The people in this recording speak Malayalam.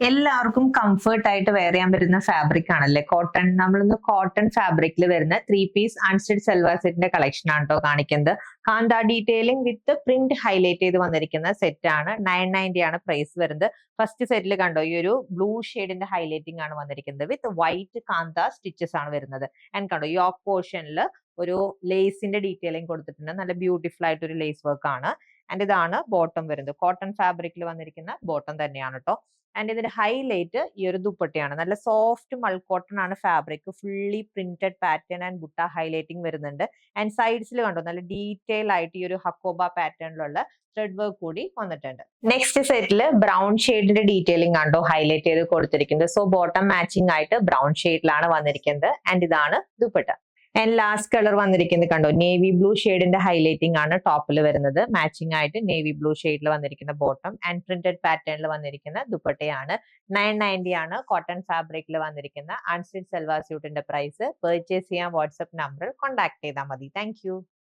എല്ലാവർക്കും കംഫർട്ട് ആയിട്ട് വെയർ ചെയ്യാൻ പറ്റുന്ന ഫാബ്രിക് ആണല്ലേ കോട്ടൺ. നമ്മളിന്ന് കോട്ടൺ ഫാബ്രിക്കിൽ വരുന്ന 3 പീസ് അൺസ്റ്റിച്ച് സൽവാർ സെറ്റിന്റെ കളക്ഷൻ ആണ് കേട്ടോ കാണിക്കുന്നത്. കാന്ത ഡീറ്റെയിലിംഗ് വിത്ത് പ്രിന്റ് ഹൈലൈറ്റ് ചെയ്ത് വന്നിരിക്കുന്ന സെറ്റ് ആണ്. 990 ആണ് പ്രൈസ് വരുന്നത്. ഫസ്റ്റ് സെറ്റിൽ കണ്ടോ ഈ ഒരു ബ്ലൂ ഷെയ്ഡിന്റെ ഹൈലൈറ്റിംഗ് ആണ് വന്നിരിക്കുന്നത് വിത്ത് വൈറ്റ് കാന്ത സ്റ്റിച്ചസ് ആണ് വരുന്നത്. ആൻഡ് കണ്ടോ യോക്ക് പോർഷനിൽ ഒരു ലേസിന്റെ ഡീറ്റെയിലിംഗ് കൊടുത്തിട്ടുണ്ട്. നല്ല ബ്യൂട്ടിഫുൾ ആയിട്ട് ഒരു ലേസ് വർക്ക് ആണ്. ആൻഡ് ഇതാണ് ബോട്ടം വരുന്നത്. കോട്ടൺ ഫാബ്രിക്കിൽ വന്നിരിക്കുന്ന ബോട്ടം തന്നെയാണ് കേട്ടോ. ആൻഡ് ഇതിന്റെ ഹൈലൈറ്റ് ഈ ഒരു ദുപ്പട്ടയാണ്. നല്ല സോഫ്റ്റ് മൾക്കോട്ടൺ ആണ് fabric. Fully printed pattern and butta highlighting വരുന്നുണ്ട്. ആൻഡ് സൈഡ്സിൽ കണ്ടോ നല്ല ഡീറ്റെയിൽ ആയിട്ട് ഈ ഒരു ഹക്കോബ പാറ്റേണിലുള്ള ത്രെഡ് വർക്ക് കൂടി വന്നിട്ടുണ്ട്. നെക്സ്റ്റ് സെറ്റിൽ ബ്രൗൺ ഷെയ്ഡിന്റെ ഡീറ്റെയിലിംഗ് ആണോ ഹൈലൈറ്റ് ചെയ്ത് കൊടുത്തിരിക്കുന്നത്. സോ ബോട്ടം മാച്ചിങ് ആയിട്ട് ബ്രൗൺ ഷെയ്ഡിലാണ് വന്നിരിക്കുന്നത്. ആൻഡ് ഇതാണ് ദുപ്പട്ട. ആൻഡ് ലാസ്റ്റ് കളർ വന്നിരിക്കുന്നത് കണ്ടോ നേവി ബ്ലൂ ഷെയ്ഡിന്റെ ഹൈലൈറ്റിംഗ് ആണ് ടോപ്പിൽ വരുന്നത്. മാച്ചിങ് ആയിട്ട് നേവി ബ്ലൂ ഷെയ്ഡിൽ വന്നിരിക്കുന്ന ബോട്ടം ആൻഡ് പ്രിന്റഡ് പാറ്റേണിൽ വന്നിരിക്കുന്ന ദുപ്പട്ടയാണ്. 990 ആണ് കോട്ടൺ ഫാബ്രിക്കിൽ വന്നിരിക്കുന്ന അൺസ്റ്റിച്ച് സൽവാർ സ്യൂട്ടിന്റെ പ്രൈസ്. പർച്ചേസ് ചെയ്യാൻ വാട്സ്ആപ്പ് നമ്പറിൽ കോൺടാക്ട് ചെയ്താൽ മതി. താങ്ക്